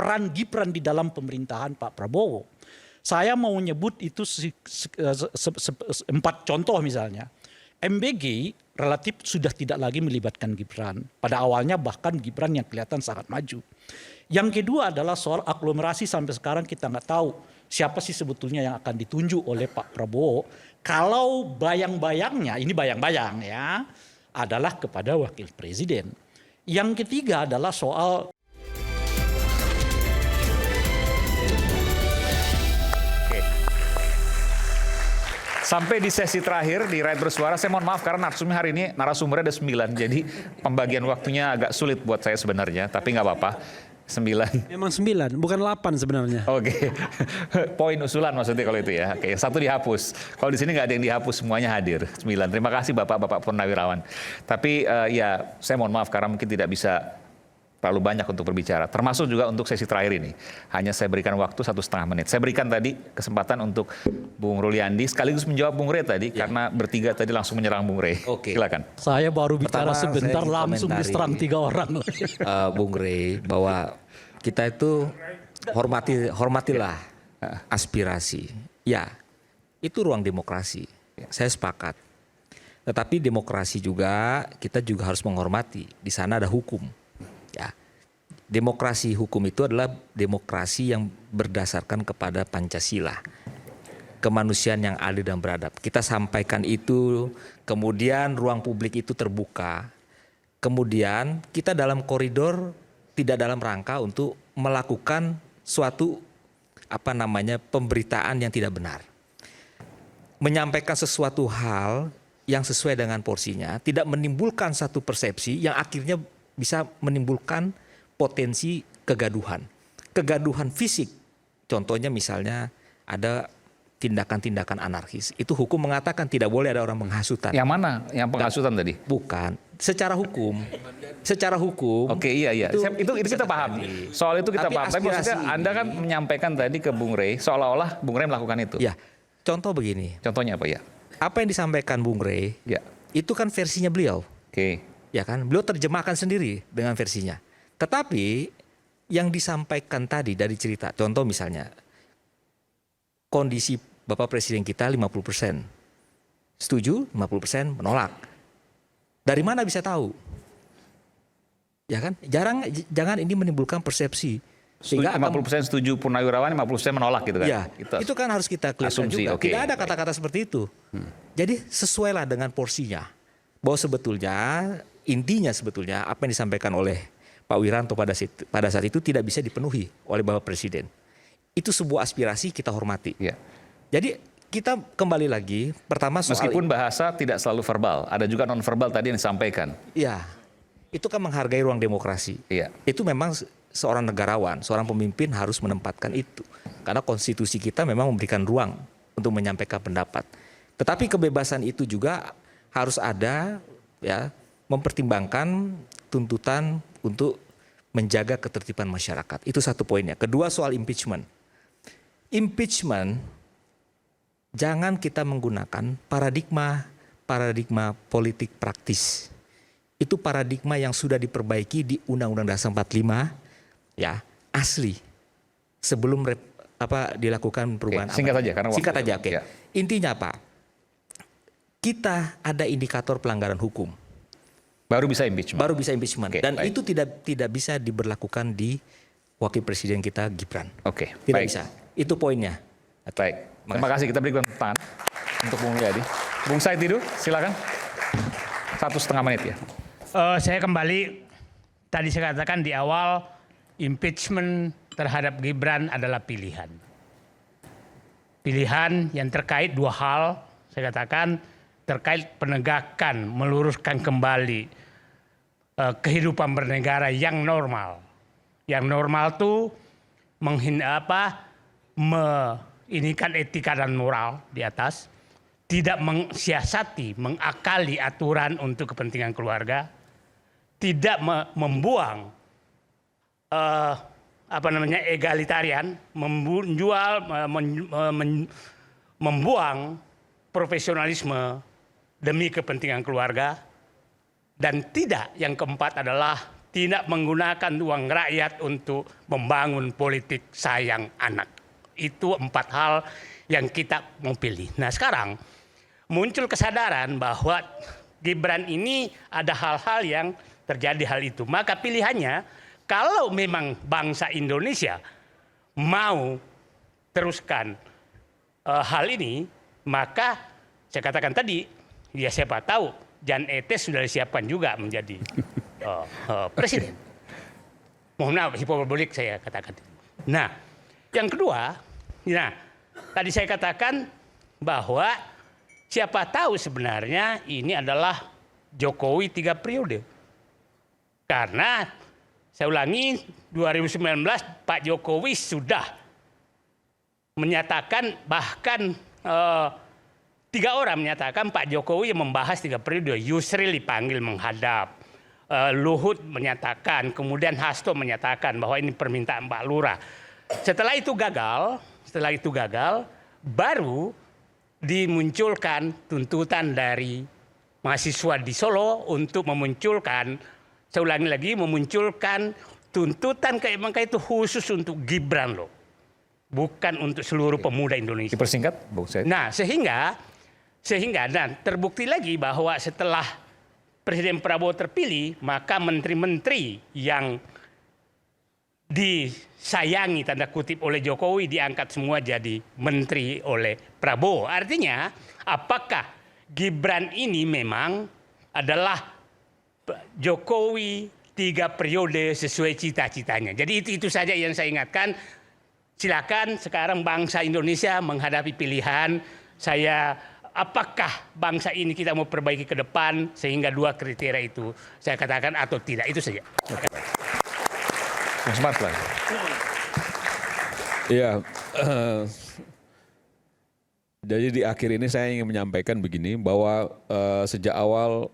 peran Gibran di dalam pemerintahan Pak Prabowo. Saya mau nyebut itu 4 contoh misalnya. MBG relatif sudah tidak lagi melibatkan Gibran. Pada awalnya bahkan Gibran yang kelihatan sangat maju. Yang kedua adalah soal aglomerasi, sampai sekarang kita nggak tahu siapa sih sebetulnya yang akan ditunjuk oleh Pak Prabowo. Kalau bayang-bayangnya, ini bayang-bayang ya, adalah kepada wakil presiden. Yang ketiga adalah soal sampai di sesi terakhir di Rakyat Bersuara, saya mohon maaf karena hari ini narasumbernya ada 9, jadi pembagian waktunya agak sulit buat saya sebenarnya, tapi nggak apa-apa. 9. Memang 9, bukan 8 sebenarnya. Oke. Poin usulan maksudnya kalau itu ya. Oke, 1 dihapus. Kalau di sini nggak ada yang dihapus, semuanya hadir. 9. Terima kasih Bapak-Bapak Purnawirawan. Tapi ya saya mohon maaf karena mungkin tidak bisa terlalu banyak untuk berbicara. Termasuk juga untuk sesi terakhir ini. Hanya saya berikan waktu 1,5 menit. Saya berikan tadi kesempatan untuk Bung Ruliandi sekaligus menjawab Bung Rey tadi, karena bertiga tadi langsung menyerang Bung Rey. Oke. Silakan. saya baru bicara Pertama, sebentar saya langsung komentari, diserang 3 orang. Bung Rey, bahwa kita itu hormatilah aspirasi. Ya, itu ruang demokrasi. Saya sepakat. Tetapi demokrasi juga, kita juga harus menghormati. Di sana ada hukum. Ya, demokrasi hukum itu adalah demokrasi yang berdasarkan kepada Pancasila, kemanusiaan yang adil dan beradab. Kita sampaikan itu, kemudian ruang publik itu terbuka, kemudian kita dalam koridor, tidak dalam rangka untuk melakukan suatu pemberitaan yang tidak benar, menyampaikan sesuatu hal yang sesuai dengan porsinya, tidak menimbulkan satu persepsi yang akhirnya bisa menimbulkan potensi kegaduhan fisik. Contohnya misalnya ada tindakan-tindakan anarkis. Itu hukum mengatakan tidak boleh ada orang menghasutan. Yang mana? Yang penghasutan tadi? Bukan. Secara hukum. Oke, iya. Itu kita paham. Soal itu kita paham. Tapi maksudnya Anda kan menyampaikan tadi ke Bung Rey seolah-olah Bung Rey melakukan itu. Ya. Contoh begini. Contohnya apa ya? Apa yang disampaikan Bung Rey? Ya. Itu kan versinya beliau. Oke. Ya kan, beliau terjemahkan sendiri dengan versinya. Tetapi yang disampaikan tadi dari cerita, contoh misalnya kondisi Bapak Presiden kita 50%. Setuju, 50% menolak. Dari mana bisa tahu? Ya kan? Jangan ini menimbulkan persepsi. Sehingga 50% setuju Purnawirawan, 50% menolak gitu kan? Ya, itu kan harus kita clearkan juga. Okay. Tidak ada kata-kata seperti itu. Jadi sesuailah dengan porsinya. Bahwa sebetulnya intinya sebetulnya apa yang disampaikan oleh Pak Wiranto pada saat itu tidak bisa dipenuhi oleh Bapak Presiden. Itu sebuah aspirasi, kita hormati. Ya. Jadi kita kembali lagi, pertama soal meskipun bahasa tidak selalu verbal, ada juga non verbal tadi yang disampaikan. Iya, itu kan menghargai ruang demokrasi. Iya. Itu memang seorang negarawan, seorang pemimpin harus menempatkan itu. Karena konstitusi kita memang memberikan ruang untuk menyampaikan pendapat. Tetapi kebebasan itu juga harus ada, ya, mempertimbangkan tuntutan untuk menjaga ketertiban masyarakat. Itu satu poinnya. Kedua, soal impeachment. Impeachment, jangan kita menggunakan paradigma politik praktis. Itu paradigma yang sudah diperbaiki di Undang-Undang Dasar 45, ya, asli. Sebelum dilakukan perubahan. Singkat saja karena singkat aja, oke. Ya. Intinya apa? Kita ada indikator pelanggaran hukum. Baru bisa impeachment. Okay, dan baik. Itu tidak bisa diberlakukan di wakil presiden kita Gibran. Oke. Tidak bisa. Itu poinnya. Baik. Terima kasih. Kita berikan tangan untuk Bung Yadi. Bung Said Didu, silakan. 1,5 menit ya. Saya kembali, tadi saya katakan di awal, impeachment terhadap Gibran adalah pilihan. Pilihan yang terkait 2 hal, saya katakan, terkait penegakan, meluruskan kembali kehidupan bernegara yang normal. Yang normal itu menginikan etika dan moral di atas, tidak mensiasati, mengakali aturan untuk kepentingan keluarga, tidak membuang egalitarian, membuang profesionalisme demi kepentingan keluarga, dan tidak, yang keempat adalah tidak menggunakan uang rakyat untuk membangun politik sayang anak. Itu 4 hal yang kita mau pilih. Nah sekarang muncul kesadaran bahwa Gibran ini ada hal-hal yang terjadi hal itu. Maka pilihannya kalau memang bangsa Indonesia mau teruskan hal ini, maka saya katakan tadi, ya siapa tahu Jan Etes sudah disiapkan juga menjadi presiden. Mohon maaf, hiperbolik saya katakan. Nah, yang kedua, nah tadi saya katakan bahwa siapa tahu sebenarnya ini adalah Jokowi 3 periode. Karena saya ulangi, 2019 Pak Jokowi sudah menyatakan, bahkan 3 orang menyatakan Pak Jokowi yang membahas 3 periode. Yusril dipanggil menghadap, Luhut menyatakan, kemudian Hasto menyatakan bahwa ini permintaan Pak Lurah. Setelah itu gagal, baru dimunculkan tuntutan dari mahasiswa di Solo untuk memunculkan, saya ulangi lagi, memunculkan tuntutan ke MK itu khusus untuk Gibran loh. Bukan untuk seluruh pemuda Indonesia. Dipersingkat, Bung Said. Nah, sehingga dan terbukti lagi bahwa setelah Presiden Prabowo terpilih, maka menteri-menteri yang disayangi tanda kutip oleh Jokowi diangkat semua jadi menteri oleh Prabowo. Artinya, apakah Gibran ini memang adalah Jokowi 3 periode sesuai cita-citanya. Jadi itu saja yang saya ingatkan. Silakan sekarang bangsa Indonesia menghadapi pilihan. Apakah bangsa ini kita mau perbaiki ke depan sehingga 2 kriteria itu saya katakan atau tidak, itu saja. Bung Smart lah. Iya, jadi di akhir ini saya ingin menyampaikan begini, bahwa sejak awal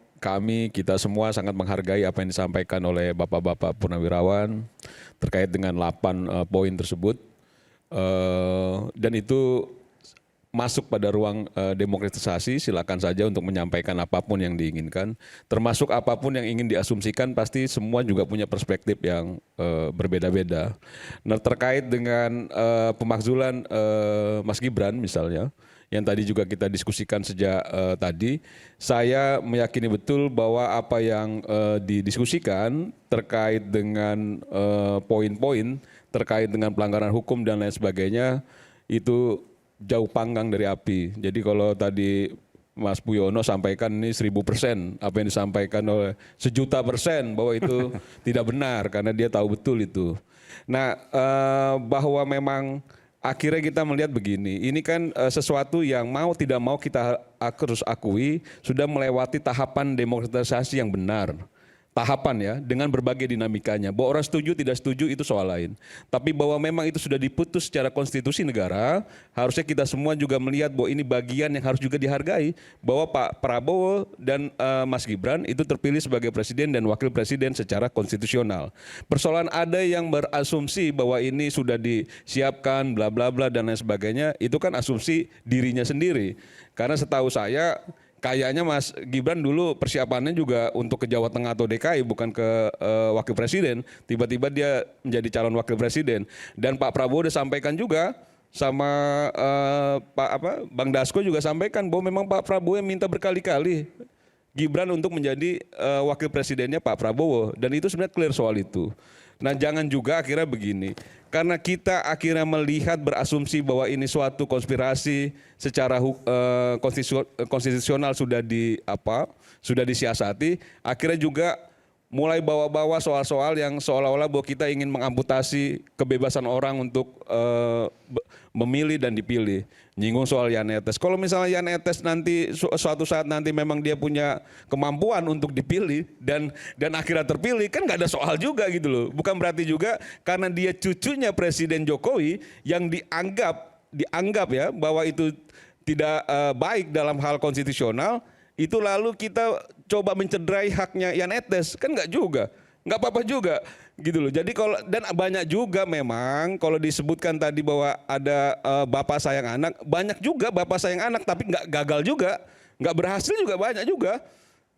kita semua sangat menghargai apa yang disampaikan oleh Bapak-Bapak Purnawirawan terkait dengan 8 poin tersebut. Dan itu masuk pada ruang demokratisasi, silakan saja untuk menyampaikan apapun yang diinginkan, termasuk apapun yang ingin diasumsikan, pasti semua juga punya perspektif yang berbeda-beda. Nah, terkait dengan pemakzulan Mas Gibran misalnya, yang tadi juga kita diskusikan sejak tadi, saya meyakini betul bahwa apa yang didiskusikan terkait dengan poin-poin terkait dengan pelanggaran hukum dan lain sebagainya itu jauh panggang dari api. Jadi kalau tadi Mas Puyono sampaikan ini 1000%, apa yang disampaikan oleh 1.000.000% bahwa itu tidak benar karena dia tahu betul itu. Nah, bahwa memang akhirnya kita melihat begini, ini kan sesuatu yang mau tidak mau kita harus akui sudah melewati tahapan demokratisasi yang benar. Tahapan ya, dengan berbagai dinamikanya. Bahwa orang setuju tidak setuju itu soal lain. Tapi bahwa memang itu sudah diputus secara konstitusi negara, harusnya kita semua juga melihat bahwa ini bagian yang harus juga dihargai. Bahwa Pak Prabowo dan Mas Gibran itu terpilih sebagai presiden dan wakil presiden secara konstitusional. Persoalan ada yang berasumsi bahwa ini sudah disiapkan, bla bla bla dan lain sebagainya, itu kan asumsi dirinya sendiri. Karena setahu saya, kayaknya Mas Gibran dulu persiapannya juga untuk ke Jawa Tengah atau DKI, bukan ke wakil presiden. Tiba-tiba dia menjadi calon wakil presiden. Dan Pak Prabowo udah sampaikan juga sama Bang Dasko juga sampaikan bahwa memang Pak Prabowo yang minta berkali-kali Gibran untuk menjadi wakil presidennya Pak Prabowo. Dan itu sebenarnya clear soal itu. Nah, jangan juga akhirnya begini. Karena kita akhirnya melihat berasumsi bahwa ini suatu konspirasi secara konstitusional sudah disiasati, akhirnya juga mulai bawa-bawa soal-soal yang seolah-olah bahwa kita ingin mengamputasi kebebasan orang untuk memilih dan dipilih. Nyinggung soal Jan Etes. Kalau misalnya Jan Etes nanti suatu saat nanti memang dia punya kemampuan untuk dipilih dan akhirnya terpilih, kan nggak ada soal juga gitu loh. Bukan berarti juga karena dia cucunya Presiden Jokowi yang dianggap ya bahwa itu tidak baik dalam hal konstitusional, itu lalu kita coba mencederai haknya Jan Etes, kan nggak juga, nggak apa-apa juga gitu loh. Jadi dan banyak juga memang kalau disebutkan tadi bahwa ada bapak sayang anak, banyak juga bapak sayang anak tapi nggak gagal juga, nggak berhasil juga banyak juga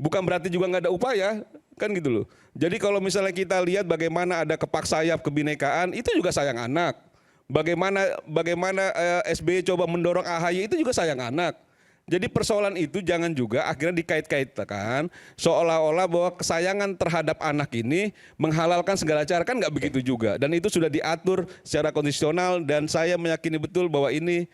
Bukan berarti juga nggak ada upaya, kan gitu loh. Jadi kalau misalnya kita lihat bagaimana ada kepak sayap kebinekaan, itu juga sayang anak. Bagaimana SBY coba mendorong AHY, itu juga sayang anak. Jadi persoalan itu jangan juga akhirnya dikait-kaitkan seolah-olah bahwa kesayangan terhadap anak ini menghalalkan segala cara, kan nggak begitu juga. Dan itu sudah diatur secara konstitusional dan saya meyakini betul bahwa ini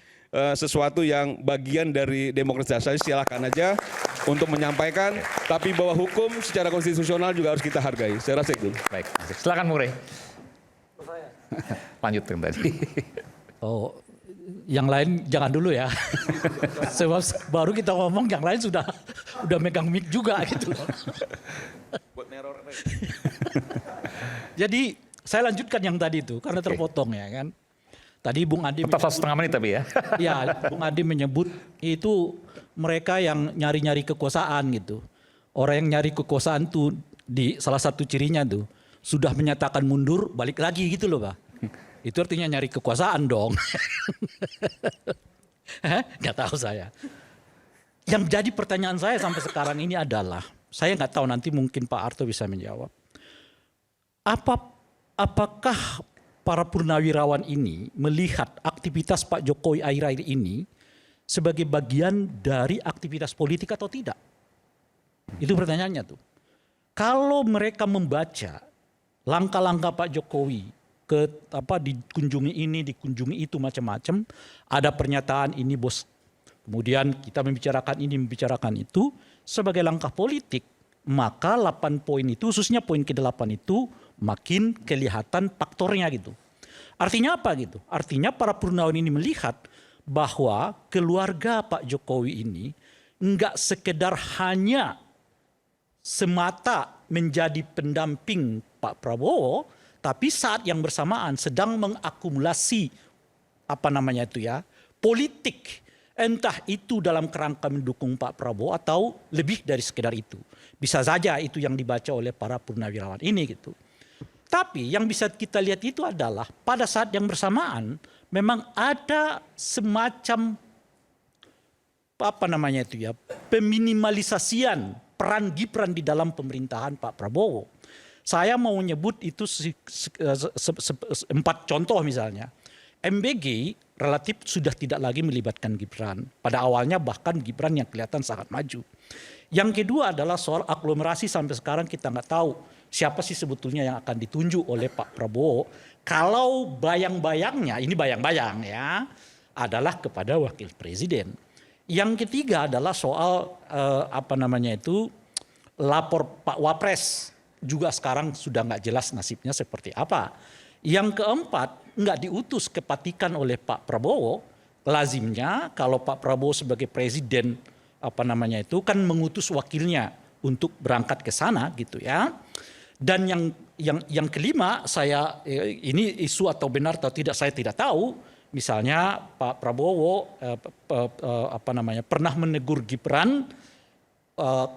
sesuatu yang bagian dari demokratisasi. Silakan aja untuk menyampaikan, tapi bahwa hukum secara konstitusional juga harus kita hargai. Saya rasa itu. Baik, silakan Bung Rey. Lanjutkan tadi. Oh, yang lain jangan dulu ya. Sebab baru kita ngomong yang lain sudah megang mic juga gitu. Jadi saya lanjutkan yang tadi itu karena terpotong ya kan. Tadi Bung Adi Tetap 1,5 menit tapi ya. ya, Bung Adi menyebut itu mereka yang nyari-nyari kekuasaan gitu. Orang yang nyari kekuasaan tuh di salah satu cirinya tuh sudah menyatakan mundur balik lagi gitu loh, Pak. Itu artinya nyari kekuasaan dong. Nggak tahu saya. Yang jadi pertanyaan saya sampai sekarang ini adalah, saya nggak tahu nanti mungkin Pak Arto bisa menjawab. Apakah para purnawirawan ini melihat aktivitas Pak Jokowi akhir-akhir ini sebagai bagian dari aktivitas politik atau tidak? Itu pertanyaannya tuh. Kalau mereka membaca langkah-langkah Pak Jokowi dikunjungi ini, dikunjungi itu macam-macam, ada pernyataan ini bos, kemudian kita membicarakan ini, membicarakan itu sebagai langkah politik, maka 8 poin itu, khususnya poin ke-8 itu makin kelihatan faktornya gitu. Artinya apa gitu? Artinya para purnawan ini melihat bahwa keluarga Pak Jokowi ini enggak sekedar hanya semata menjadi pendamping Pak Prabowo, tapi saat yang bersamaan sedang mengakumulasi politik, entah itu dalam kerangka mendukung Pak Prabowo atau lebih dari sekedar itu. Bisa saja itu yang dibaca oleh para purnawirawan ini gitu. Tapi yang bisa kita lihat itu adalah pada saat yang bersamaan memang ada semacam peminimalisasian peran Gibran di dalam pemerintahan Pak Prabowo. Saya mau menyebut itu 4 contoh misalnya. MBG relatif sudah tidak lagi melibatkan Gibran. Pada awalnya bahkan Gibran yang kelihatan sangat maju. Yang kedua adalah soal aglomerasi, sampai sekarang kita nggak tahu siapa sih sebetulnya yang akan ditunjuk oleh Pak Prabowo. Kalau bayang-bayangnya, ini bayang-bayang ya, adalah kepada wakil presiden. Yang ketiga adalah soal lapor Pak Wapres, juga sekarang sudah nggak jelas nasibnya seperti apa. Yang keempat, nggak diutus kepatikan oleh Pak Prabowo. Lazimnya kalau Pak Prabowo sebagai presiden kan mengutus wakilnya untuk berangkat ke sana gitu ya. Dan yang kelima, saya ini isu atau benar atau tidak saya tidak tahu. Misalnya Pak Prabowo pernah menegur Gibran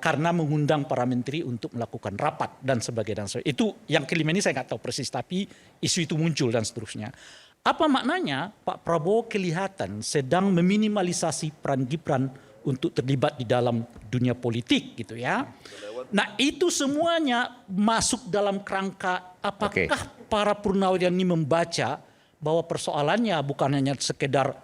karena mengundang para menteri untuk melakukan rapat dan sebagainya. Itu yang kelima ini saya nggak tahu persis, tapi isu itu muncul dan seterusnya. Apa maknanya Pak Prabowo kelihatan sedang meminimalisasi peran Gibran untuk terlibat di dalam dunia politik gitu ya. Nah itu semuanya masuk dalam kerangka apakah para purnawirawan ini membaca bahwa persoalannya bukan hanya sekedar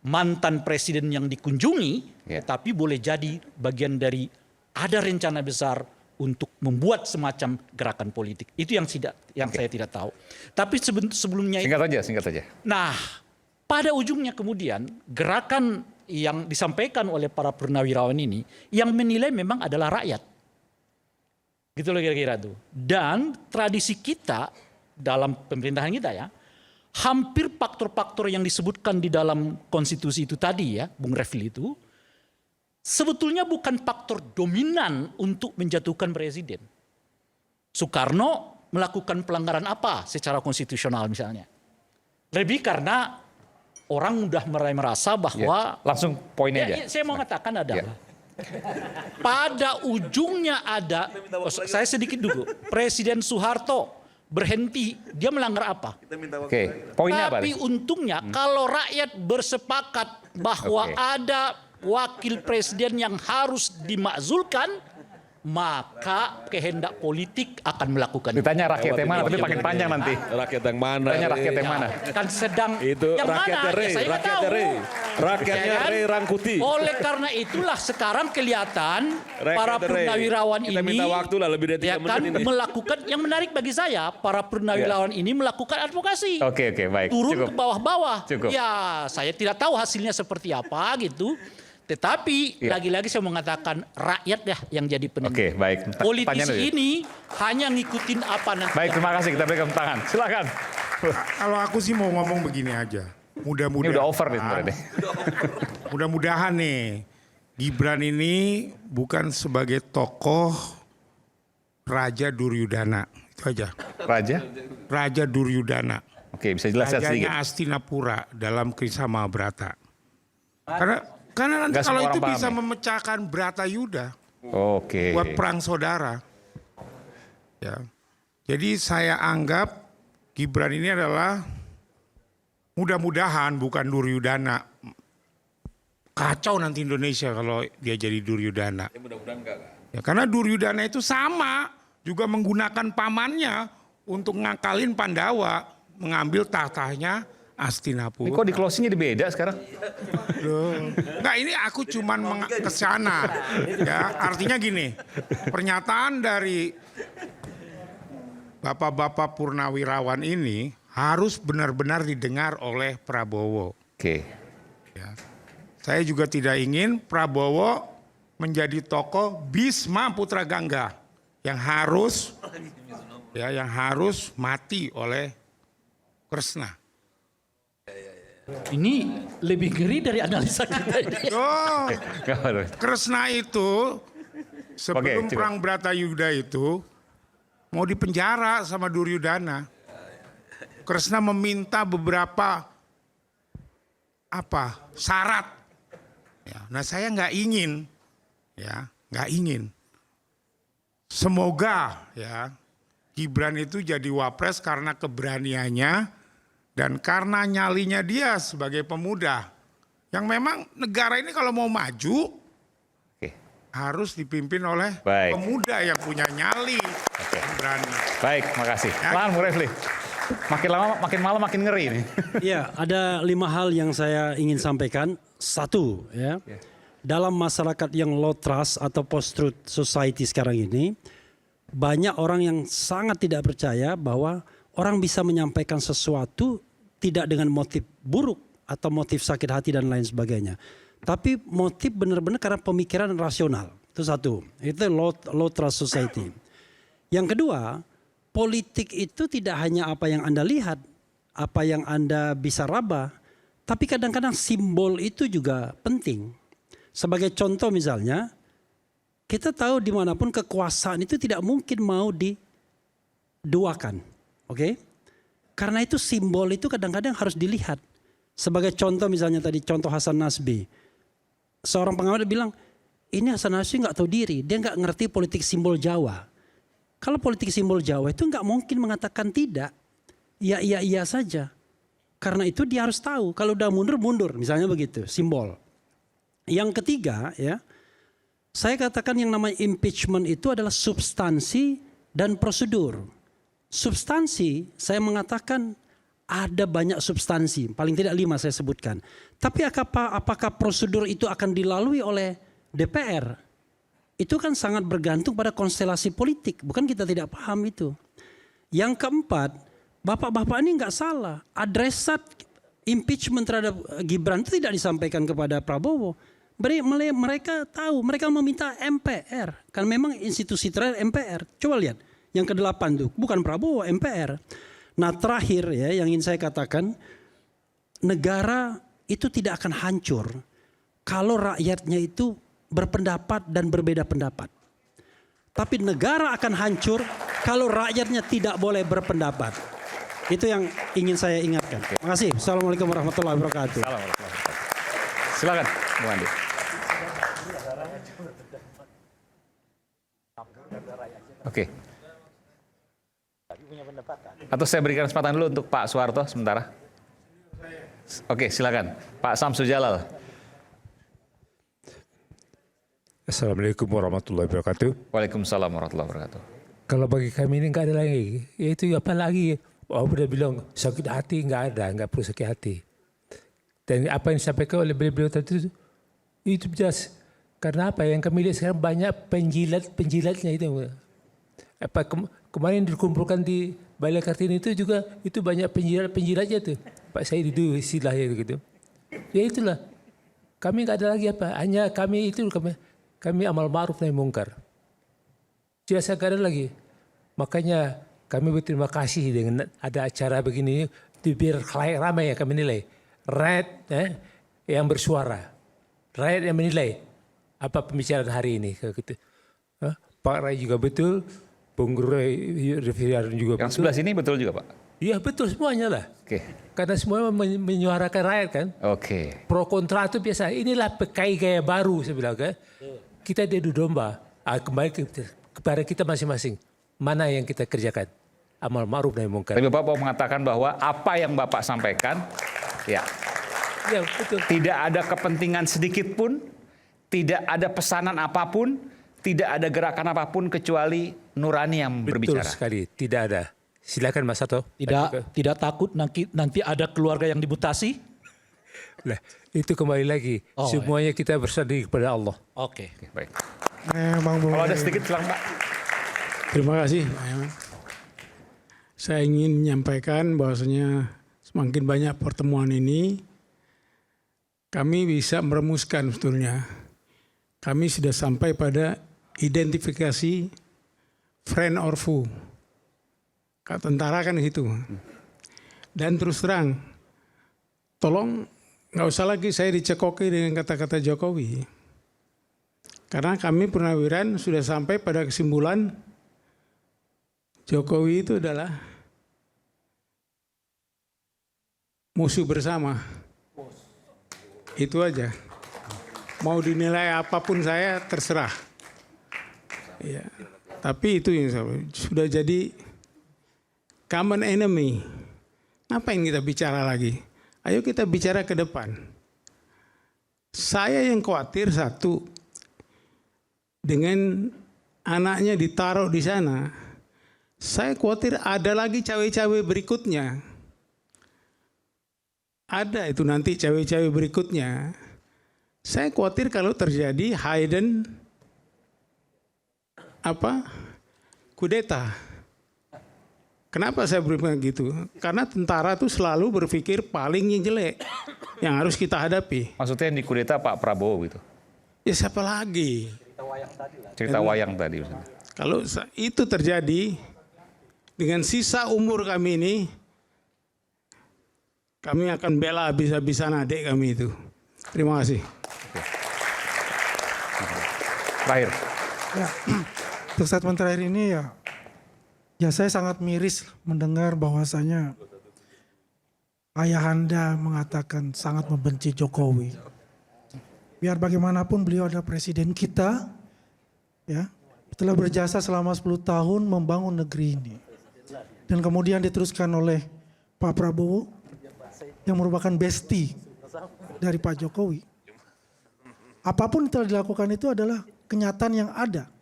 mantan presiden yang dikunjungi, tapi boleh jadi bagian dari ada rencana besar untuk membuat semacam gerakan politik. Itu yang saya tidak tahu. Tapi sebelumnya Singkat saja. Nah, pada ujungnya kemudian gerakan yang disampaikan oleh para purnawirawan ini yang menilai memang adalah rakyat. Gitu loh kira-kira tuh. Dan tradisi kita dalam pemerintahan kita ya, hampir faktor-faktor yang disebutkan di dalam konstitusi itu tadi ya, Bung Refli itu, sebetulnya bukan faktor dominan untuk menjatuhkan presiden. Soekarno melakukan pelanggaran apa secara konstitusional misalnya? Lebih karena orang mudah merasa bahwa... Langsung poinnya aja. Saya mau katakan adalah, pada ujungnya ada, saya sedikit dulu, Presiden Soeharto berhenti, dia melanggar apa? Poinnya apa? Tapi untungnya kalau rakyat bersepakat bahwa ada wakil presiden yang harus dimakzulkan, maka kehendak politik akan melakukan itu. Ditanya rakyat yang mana, tapi makin panjang nanti. Rakyat yang mana? Tanya rakyat yang mana. Kan sedang Itu yang rakyatnya mana? Rey, Saya nggak rakyatnya tahu. Rey. Rakyatnya Ya kan? Rey Rangkuti. Oleh karena itulah sekarang kelihatan Rakyat para Rey. purnawirawan Kita ini minta waktu lah lebih dari 3 ya kan menit ini. melakukan yang menarik bagi saya para purnawirawan ini melakukan advokasi. Oke, baik. Turun Cukup. ke bawah-bawah. Cukup. Ya, saya tidak tahu hasilnya seperti apa gitu. Tetapi Ya. lagi-lagi saya mengatakan rakyat dah yang jadi penentu. Oke, baik. Politisi Pertanyaan dulu. ini hanya ngikutin apa nanti. Baik, terima kasih. Kita berikan tangan. Silakan. Kalau aku sih mau ngomong begini aja. Ini Mudah-mudahan. udah over nih sebenarnya. Mudah-mudahan nih Gibran ini bukan sebagai tokoh Raja Duryudana. Itu aja. Raja? Raja Duryudana. Oke, bisa jelaskan sedikit. Rajanya Astinapura dalam Kisah Mahabharata. Karena nanti Nggak kalau semua itu orang paham bisa ya? memecahkan Bratayuda Oke. buat perang saudara. Ya. Jadi saya anggap Gibran ini adalah mudah-mudahan bukan Duryudana. Kacau nanti Indonesia kalau dia jadi Duryudana. Ya, karena Duryudana itu sama juga menggunakan pamannya untuk ngakalin Pandawa, mengambil tahtanya Ini Astinapura. kok di closingnya beda sekarang? Enggak, ini aku cuman ke sana. Ya, artinya gini. Pernyataan dari Bapak-bapak purnawirawan ini harus benar-benar didengar oleh Prabowo. Oke. Ya. Saya juga tidak ingin Prabowo menjadi tokoh Bisma Putra Gangga yang harus mati oleh Kresna. Ini lebih ngeri dari analisa kita ini. Oh, Nggak perlu. Kresna itu sebelum Oke, cukup. perang Bratayuda itu mau dipenjara sama Duryudana. Kresna meminta beberapa syarat. Ya, nah saya nggak ingin, Semoga ya Gibran itu jadi wapres karena keberaniannya dan karena nyalinya dia sebagai pemuda. Yang memang negara ini kalau mau maju Oke. harus dipimpin oleh Baik. pemuda yang punya nyali, yang berani. Baik, makasih. Lahan Bu Refli. Makin lama, makin malam makin ngeri ini. Ya, ada 5 hal yang saya ingin sampaikan. Satu, ya, dalam masyarakat yang low trust atau post-truth society sekarang ini, banyak orang yang sangat tidak percaya bahwa orang bisa menyampaikan sesuatu tidak dengan motif buruk atau motif sakit hati dan lain sebagainya. Tapi motif benar-benar karena pemikiran rasional. Itu satu. Itu low trust society. Yang kedua, politik itu tidak hanya apa yang Anda lihat, apa yang Anda bisa raba, tapi kadang-kadang simbol itu juga penting. Sebagai contoh misalnya, kita tahu dimanapun kekuasaan itu tidak mungkin mau diduakan. Oke? Karena itu simbol itu kadang-kadang harus dilihat. Sebagai contoh misalnya tadi contoh Hasan Nasbi. Seorang pengamat bilang, ini Hasan Nasbi nggak tahu diri, dia nggak ngerti politik simbol Jawa. Kalau politik simbol Jawa itu nggak mungkin mengatakan tidak, iya saja. Karena itu dia harus tahu, kalau udah mundur, misalnya begitu, simbol. Yang ketiga ya, saya katakan yang namanya impeachment itu adalah substansi dan prosedur. Substansi, saya mengatakan ada banyak substansi, paling tidak 5 saya sebutkan. Tapi apakah prosedur itu akan dilalui oleh DPR? Itu kan sangat bergantung pada konstelasi politik, bukan kita tidak paham itu. Yang keempat, bapak-bapak ini nggak salah. Adresat impeachment terhadap Gibran itu tidak disampaikan kepada Prabowo. Mereka tahu, mereka meminta MPR. Kan memang institusi terakhir MPR. Coba lihat. Yang ke-8 tuh, bukan Prabowo, MPR. Nah terakhir ya yang ingin saya katakan, negara itu tidak akan hancur kalau rakyatnya itu berpendapat dan berbeda pendapat. Tapi negara akan hancur kalau rakyatnya tidak boleh berpendapat. Itu yang ingin saya ingatkan. Terima kasih. Assalamualaikum warahmatullahi wabarakatuh. Silakan, Bu Andi. Oke. Atau saya berikan kesempatan dulu untuk Pak Soeharto sementara. Oke, silakan. Pak Samsu Jalal. Assalamualaikum warahmatullahi wabarakatuh. Waalaikumsalam warahmatullahi wabarakatuh. Kalau bagi kami ini nggak ada lagi. Itu apa lagi? Oh, udah bilang sakit hati nggak ada, nggak perlu sakit hati. Dan apa yang disampaikan oleh beliau tadi itu jelas. Karena apa? Yang kami lihat sekarang banyak penjilatnya itu. Apa kemarin dikumpulkan di Balai Kartini itu juga itu banyak penjilatnya tuh. Pak Said itu istilahnya gitu. Ya itulah. Kami nggak ada lagi apa. Hanya kami itu kami amal ma'ruf nahi mungkar. Tidak ada lagi. Makanya kami berterima kasih dengan ada acara begini. Biar ramai ya kami nilai. Rakyat yang bersuara. Rakyat yang menilai apa pembicaraan hari ini. Gitu. Pak Rai juga betul. Bung Rai juga betul. Yang sebelah sini betul juga Pak? Iya betul semuanya lah. Oke. Karena semua menyuarakan rakyat kan. Oke. Pro kontra itu biasa. Inilah PKI gaya baru saya bilang kan. Kita diadu domba. Kembali kepada kita masing-masing. Mana yang kita kerjakan. Amal ma'ruf nahi mungkar. Tapi Bapak mau mengatakan bahwa apa yang Bapak sampaikan, ya, betul. tidak ada kepentingan sedikit pun, tidak ada pesanan apapun, tidak ada gerakan apapun kecuali nurani yang Betul berbicara. sekali. Tidak ada. Silakan Mas Sato. Tidak takut nanti ada keluarga yang dimutasi? Lah, itu kembali lagi. Oh, semuanya kita bersanding kepada Allah. Oke. Baik. Kalau Kalau ada sedikit silakan Pak. Terima kasih. Saya ingin menyampaikan bahwasanya semakin banyak pertemuan ini, kami bisa merumuskan sebetulnya. Kami sudah sampai pada identifikasi friend or foe. Kak tentara kan gitu. Dan terus terang, tolong nggak usah lagi saya dicekoki dengan kata-kata Jokowi. Karena kami Purnawiran sudah sampai pada kesimpulan Jokowi itu adalah musuh bersama. Itu aja. Mau dinilai apapun saya terserah. Ya. Tapi itu yang sudah jadi common enemy. Ngapain kita bicara lagi? Ayo kita bicara ke depan. Saya yang khawatir satu, dengan anaknya ditaruh di sana, saya khawatir ada lagi cawe-cawe berikutnya. Ada itu nanti cawe-cawe berikutnya. Saya khawatir kalau terjadi hidden kudeta. Kenapa saya berpikir gitu? Karena tentara itu selalu berpikir paling yang jelek yang harus kita hadapi. Maksudnya yang dikudeta Pak Prabowo gitu. Ya siapa lagi? Cerita wayang tadi maksudnya. Kalau itu terjadi dengan sisa umur kami ini, kami akan bela habis-habisan adik kami itu. Terima kasih. Terakhir. Ya, untuk statement terakhir ini ya saya sangat miris mendengar bahwasanya ayahanda mengatakan sangat membenci Jokowi. Biar bagaimanapun beliau adalah presiden kita, ya, telah berjasa selama 10 tahun membangun negeri ini. Dan kemudian diteruskan oleh Pak Prabowo yang merupakan bestie dari Pak Jokowi. Apapun yang telah dilakukan itu adalah kenyataan yang ada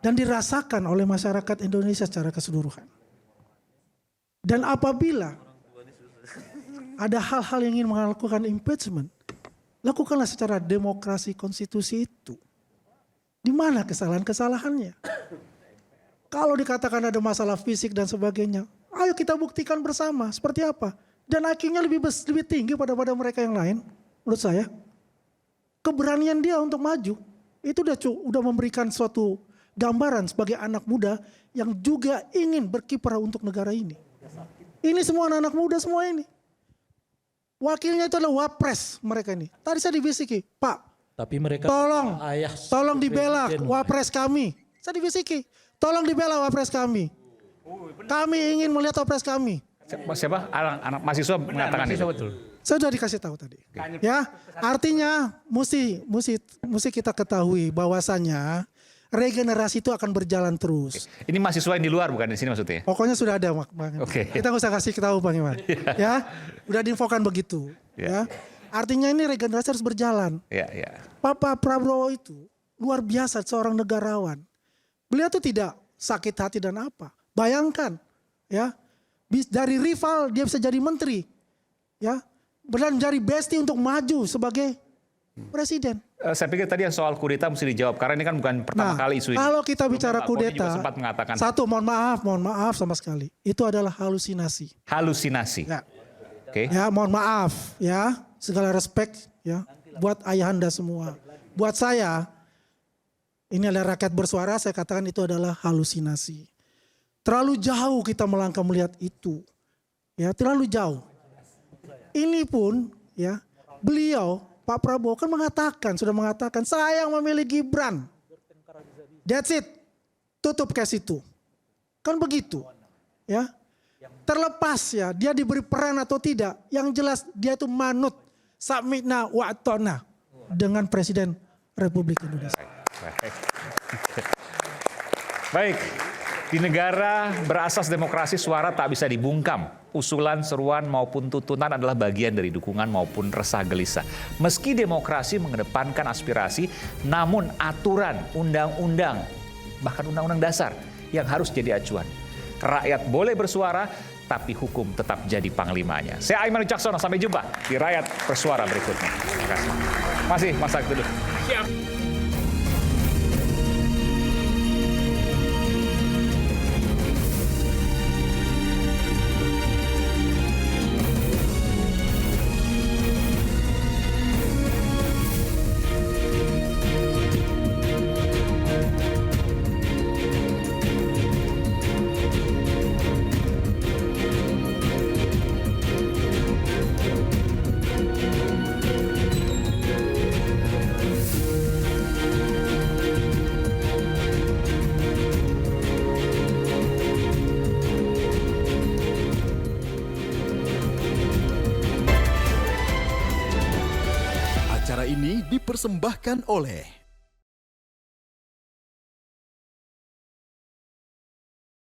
dan dirasakan oleh masyarakat Indonesia secara keseluruhan. Dan apabila ada hal-hal yang ingin melakukan impeachment, lakukanlah secara demokrasi konstitusi itu. Di mana kesalahan-kesalahannya? Kalau dikatakan ada masalah fisik dan sebagainya, ayo kita buktikan bersama seperti apa. Dan IQ-nya lebih tinggi pada mereka yang lain, menurut saya. Keberanian dia untuk maju, itu udah memberikan suatu gambaran sebagai anak muda yang juga ingin berkiprah untuk negara ini. Ini semua anak muda semua ini. Wakilnya itu adalah wapres mereka ini. Tadi saya dibisiki, Pak, Tapi mereka tolong dibela wapres kami. Saya dibisiki, tolong dibela wapres kami. Kami ingin melihat wapres kami. Siapa? Anak mahasiswa mengatakan itu. Betul. Saya sudah dikasih tahu tadi. Ya, artinya mesti kita ketahui bahwasannya regenerasi itu akan berjalan terus. Ini mahasiswa yang di luar bukan di sini maksudnya? Pokoknya sudah ada, Oke. Kita nggak usah kasih tahu Bang Iman. Ya, udah diinfokan begitu. Ya, artinya ini regenerasi harus berjalan. Ya, ya. Pak Prabowo itu luar biasa seorang negarawan. Beliau tuh tidak sakit hati dan apa. Bayangkan ya, dari rival dia bisa jadi menteri. Ya, dan jadi bestie untuk maju sebagai presiden. Saya pikir tadi yang soal kudeta mesti dijawab karena ini kan bukan pertama kali isu ini. Kalau kita bicara Pak Boni juga kudeta, sempat mengatakan satu mohon maaf sama sekali. Itu adalah halusinasi. halusinasi. Ya. Oke. Ya, mohon maaf ya, segala respect ya buat ayahanda semua. Buat saya, ini adalah rakyat bersuara, saya katakan itu adalah halusinasi. Terlalu jauh kita melangkah melihat itu. Ya, terlalu jauh. Ini pun ya, beliau Pak Prabowo kan sudah mengatakan saya yang memilih Gibran. That's it. Tutup case itu. Kan begitu. Ya. Terlepas ya dia diberi peran atau tidak, yang jelas dia itu manut samina wa atona dengan Presiden Republik Indonesia. Baik, di negara berasas demokrasi suara tak bisa dibungkam. Usulan, seruan maupun tuntutan adalah bagian dari dukungan maupun resah gelisah. Meski demokrasi mengedepankan aspirasi, namun aturan, undang-undang, bahkan undang-undang dasar yang harus jadi acuan. Rakyat boleh bersuara, tapi hukum tetap jadi panglimanya. Saya Aiman Wicaksono, sampai jumpa di Rakyat Bersuara berikutnya. Terima kasih. Masih Mas Akil dulu. Siap. Acara ini dipersembahkan oleh